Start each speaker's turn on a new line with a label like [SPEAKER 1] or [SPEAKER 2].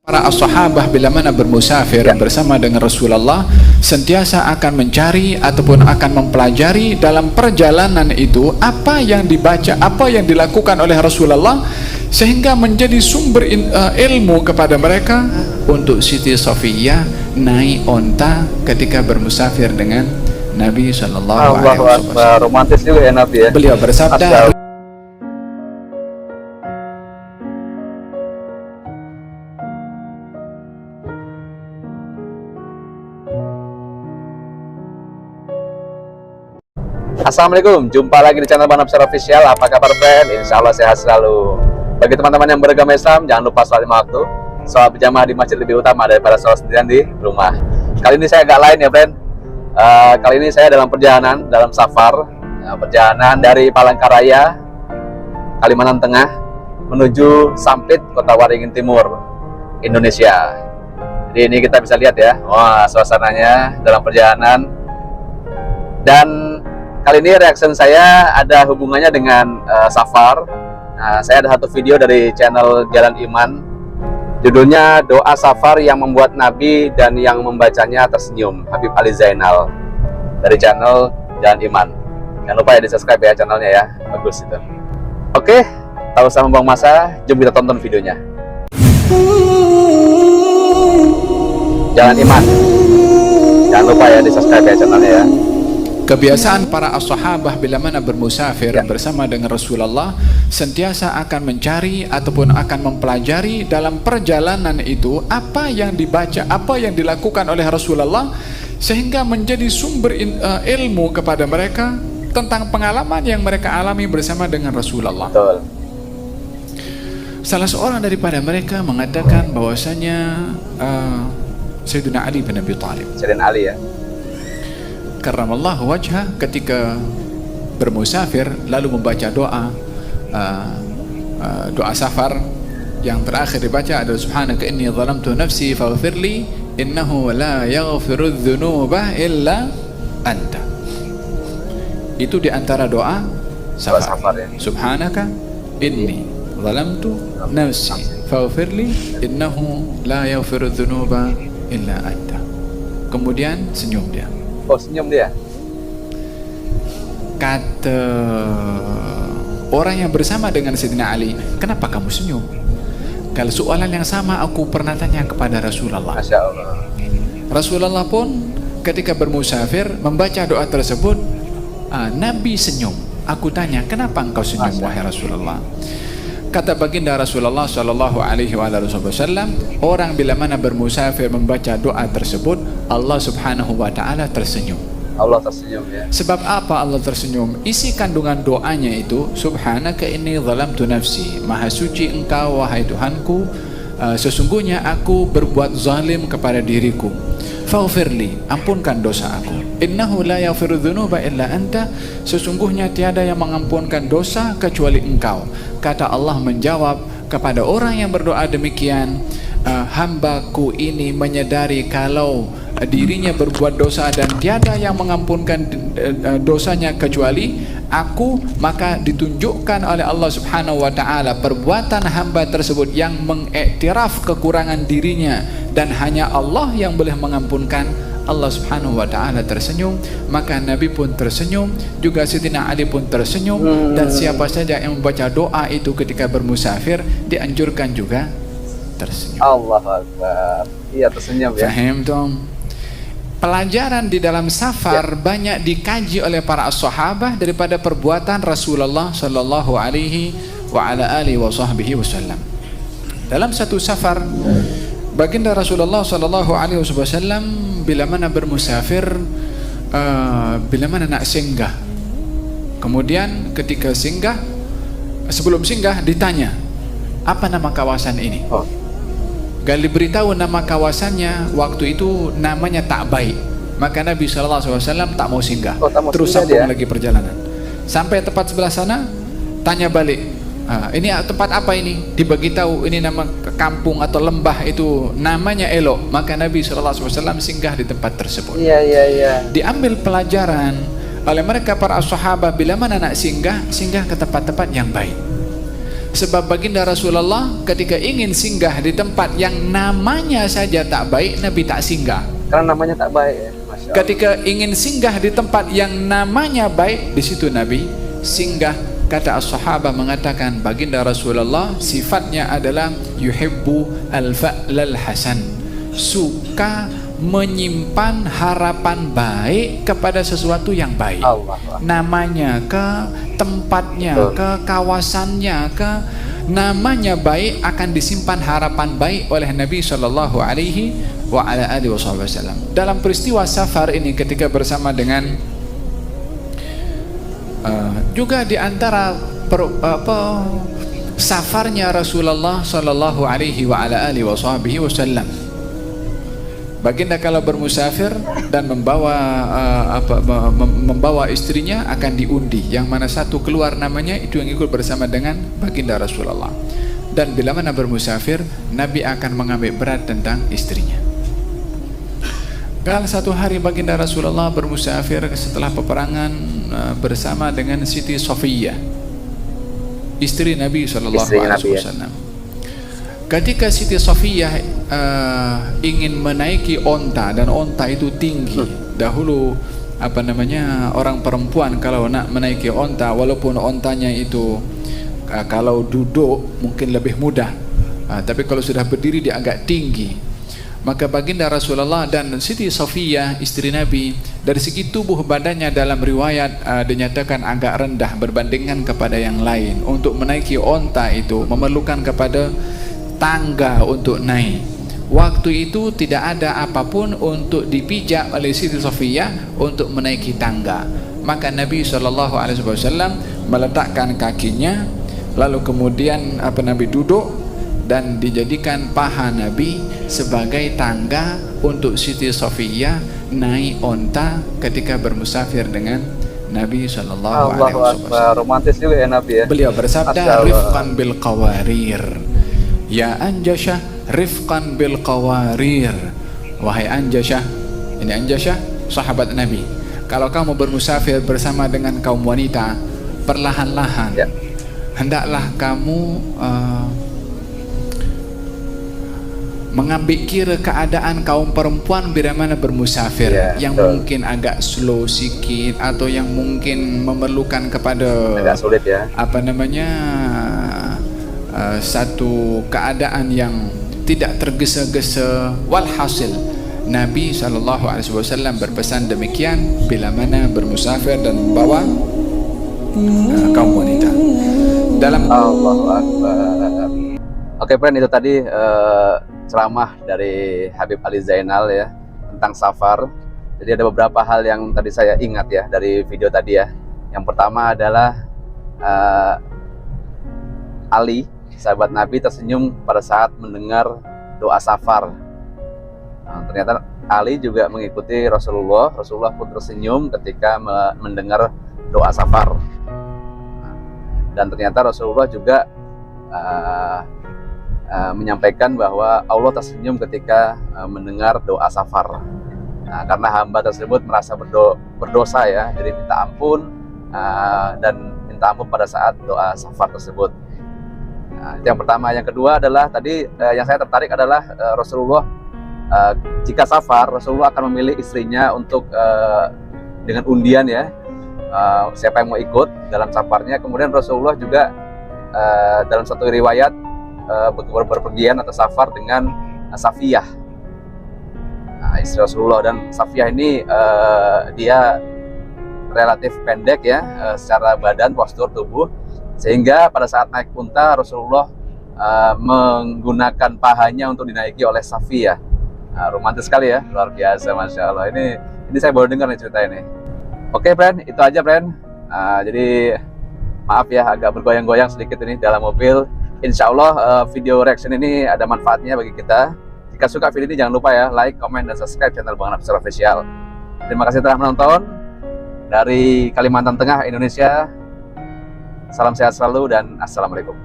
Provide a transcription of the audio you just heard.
[SPEAKER 1] Para as-sahabah bila mana bermusafir bersama dengan Rasulullah sentiasa akan mencari ataupun akan mempelajari dalam perjalanan itu apa yang dibaca, apa yang dilakukan oleh Rasulullah sehingga menjadi sumber ilmu kepada mereka untuk Siti Sofiyah naik onta ketika bermusafir dengan Nabi Sallallahu Alaihi Wasallam.
[SPEAKER 2] Romantis juga ya Nabi ya.
[SPEAKER 1] Beliau bersabda,
[SPEAKER 2] Assalamualaikum, jumpa lagi di channel Bang Nafsir Official. Apa kabar friend? Insya Allah sehat selalu. Bagi teman-teman yang beragama Islam, jangan lupa sholat 5 waktu. Sholat berjamaah di masjid lebih utama daripada sholat sendirian di rumah. Kali ini saya agak lain ya friend. Kali ini saya dalam perjalanan, dalam safar, perjalanan dari Palangkaraya, Kalimantan Tengah menuju Sampit, Kota Waringin Timur, Indonesia. Jadi ini kita bisa lihat ya, wah suasananya dalam perjalanan. Dan kali ini reaction saya ada hubungannya dengan safar. Nah, saya ada satu video dari channel Jalan Iman. Judulnya Doa Safar yang Membuat Nabi dan yang Membacanya Tersenyum, Habib Ali Zainal, dari channel Jalan Iman. Jangan lupa ya di subscribe ya channelnya ya, bagus itu. Oke, tak usah membuang masa, jom kita tonton videonya. Jalan Iman, jangan lupa ya di subscribe ya channelnya ya.
[SPEAKER 1] kebiasaan para as-sahabah bila mana bermusafir bersama dengan Rasulullah sentiasa akan mencari ataupun akan mempelajari dalam perjalanan itu apa yang dibaca, apa yang dilakukan oleh Rasulullah sehingga menjadi sumber ilmu kepada mereka tentang pengalaman yang mereka alami bersama dengan Rasulullah.
[SPEAKER 2] Betul.
[SPEAKER 1] Salah seorang daripada mereka mengatakan bahwasanya Sayyidina Ali bin Abi Thalib,
[SPEAKER 2] Sayyidina Ali ya,
[SPEAKER 1] karramallahu wajhah, ketika bermusafir lalu membaca doa doa safar yang terakhir dibaca adalah subhanaka inni zalamtu nafsi faghfirli innahu la yaghfiru dzunuba illa anta. Itu diantara doa safar
[SPEAKER 2] ya.
[SPEAKER 1] Subhanaka inni zalamtu nafsi faghfirli innahu la yaghfiru dzunuba illa anta. Kemudian senyum dia.
[SPEAKER 2] Oh, senyum dia.
[SPEAKER 1] Kata orang yang bersama dengan Sayyidina Ali, kenapa kamu senyum? Kalau soalan yang sama aku pernah tanya kepada Rasulullah.
[SPEAKER 2] Masya Allah.
[SPEAKER 1] Rasulullah pun ketika bermusafir membaca doa tersebut, Nabi senyum. Aku tanya, kenapa engkau senyum wahai Rasulullah? Kata baginda Rasulullah Shallallahu Alaihi Wasallam, orang bila mana bermusafir membaca doa tersebut, Allah Subhanahu Wa Taala tersenyum.
[SPEAKER 2] Allah tersenyum ya.
[SPEAKER 1] Sebab apa Allah tersenyum? Isi kandungan doanya itu, Subhanaka inni zalamtu nafsi, maha suci engkau wahai Tuhanku, sesungguhnya aku berbuat zalim kepada diriku. Faghfirli, ampunkan dosa aku. Innahu la yaghfiru dzunuba illa anta, sesungguhnya tiada yang mengampunkan dosa kecuali engkau. Kata Allah menjawab kepada orang yang berdoa demikian, hambaku ini menyadari kalau dirinya berbuat dosa dan tiada yang mengampunkan dosanya kecuali aku, maka ditunjukkan oleh Allah Subhanahu wa Ta'ala perbuatan hamba tersebut yang mengiktiraf kekurangan dirinya dan hanya Allah yang boleh mengampunkan. Allah Subhanahu wa Ta'ala tersenyum, maka Nabi pun tersenyum, juga Sayyidina Ali pun tersenyum, dan siapa saja yang membaca doa itu ketika bermusafir dianjurkan juga tersenyum.
[SPEAKER 2] Allahu Akbar. Iya, tersenyum ya.
[SPEAKER 1] Fahim dong? Pelajaran di dalam safar banyak dikaji oleh para sahabat daripada perbuatan Rasulullah Sallallahu Alaihi Wasallam. Dalam satu safar, baginda Rasulullah Sallallahu Alaihi Wasallam bila mana bermusafir, bila mana nak singgah, kemudian ketika singgah, sebelum singgah ditanya, apa nama kawasan ini? Gak diberitahu nama kawasannya, waktu itu namanya tak baik, maka Nabi SAW tak mau singgah, terus sambung lagi perjalanan sampai tempat sebelah sana, tanya balik, ini tempat apa ini? Dibagi tahu ini nama kampung atau lembah itu namanya elok, maka Nabi SAW singgah di tempat tersebut.
[SPEAKER 2] Iya.
[SPEAKER 1] Diambil pelajaran oleh mereka para sahabat bila mana nak singgah ke tempat-tempat yang baik. Sebab baginda Rasulullah ketika ingin singgah di tempat yang namanya saja tak baik, Nabi tak singgah.
[SPEAKER 2] Karena namanya tak baik ya. Masya Allah.
[SPEAKER 1] Ketika ingin singgah di tempat yang namanya baik, di situ Nabi singgah. Kata as-sahabah mengatakan baginda Rasulullah sifatnya adalah yuhibbu al-fa'lal hasan, suka menyimpan harapan baik kepada sesuatu yang baik.
[SPEAKER 2] Allah.
[SPEAKER 1] Namanya ke, tempatnya ke, kawasannya ke, namanya baik, akan disimpan harapan baik oleh Nabi Shallallahu Alaihi Wasallam. Dalam peristiwa safar ini ketika bersama dengan juga di antara safarnya Rasulullah Shallallahu Alaihi Wasallam, baginda kalau bermusafir dan membawa istrinya akan diundi, yang mana satu keluar namanya itu yang ikut bersama dengan baginda Rasulullah. Dan bila mana bermusafir, Nabi akan mengambil berat tentang istrinya. Kalau satu hari baginda Rasulullah bermusafir setelah peperangan bersama dengan Siti Safiyah, istri Nabi Shallallahu Alaihi Wasallam. Ketika Siti Safiyah ingin menaiki onta, dan onta itu tinggi. Dahulu orang perempuan kalau nak menaiki onta, walaupun ontanya itu kalau duduk mungkin lebih mudah, tapi kalau sudah berdiri dia agak tinggi. Maka baginda Rasulullah dan Siti Safiyah istri Nabi, dari segi tubuh badannya dalam riwayat dinyatakan agak rendah berbandingkan kepada yang lain. Untuk menaiki onta itu memerlukan kepada tangga untuk naik. Waktu itu tidak ada apapun untuk dipijak oleh Siti Safiyah untuk menaiki tangga. Maka Nabi SAW meletakkan kakinya, lalu kemudian Nabi duduk dan dijadikan paha Nabi sebagai tangga untuk Siti Safiyah naik onta ketika bermusafir dengan Nabi Sallallahu Alaihi Wasallam.
[SPEAKER 2] Romantis juga ya Nabi ya.
[SPEAKER 1] Beliau bersabda, rifqan bil qawarir, ya Anjasyah, rifqan bil qawarir. Wahai Anjasyah, ini Anjasyah sahabat Nabi, kalau kamu bermusafir bersama dengan kaum wanita, perlahan-lahan ya. Hendaklah kamu mengambil kira keadaan kaum perempuan bila mana bermusafir, yang mungkin agak slow sikit atau yang mungkin memerlukan kepada
[SPEAKER 2] agak sulit ya,
[SPEAKER 1] satu keadaan yang tidak tergesa-gesa. Walhasil Nabi SAW berpesan demikian bila mana bermusafir dan membawa kaum wanita. Dalam
[SPEAKER 2] Allahu Akbar. Oke friend, itu tadi ceramah dari Habib Ali Zainal ya tentang safar. Jadi ada beberapa hal yang tadi saya ingat ya dari video tadi ya. Yang pertama adalah Ali, sahabat Nabi, tersenyum pada saat mendengar doa safar. Ternyata Ali juga mengikuti Rasulullah. Rasulullah pun tersenyum ketika mendengar doa safar. Dan ternyata Rasulullah juga menyampaikan bahwa Allah tersenyum ketika mendengar doa safar. Karena hamba tersebut merasa berdosa ya, jadi minta ampun dan minta ampun pada saat doa safar tersebut. Itu yang pertama. Yang kedua adalah tadi yang saya tertarik adalah Rasulullah jika safar, Rasulullah akan memilih istrinya untuk dengan undian ya, siapa yang mau ikut dalam safarnya. Kemudian Rasulullah juga dalam satu riwayat berpergian atau safar dengan Safiyah, istri Rasulullah. Dan Safiyah ini dia relatif pendek ya secara badan, postur tubuh, sehingga pada saat naik unta Rasulullah menggunakan pahanya untuk dinaiki oleh Safiyah. Romantis sekali ya, luar biasa, masya Allah. Ini saya baru dengar nih cerita ini. Oke friend, itu aja friend. Jadi maaf ya agak bergoyang-goyang sedikit ini dalam mobil. Insya Allah video reaction ini ada manfaatnya bagi kita. Jika suka video ini jangan lupa ya like, comment, dan subscribe channel Bang Nafsir Official. Terima kasih telah menonton. Dari Kalimantan Tengah, Indonesia. Salam sehat selalu dan assalamualaikum.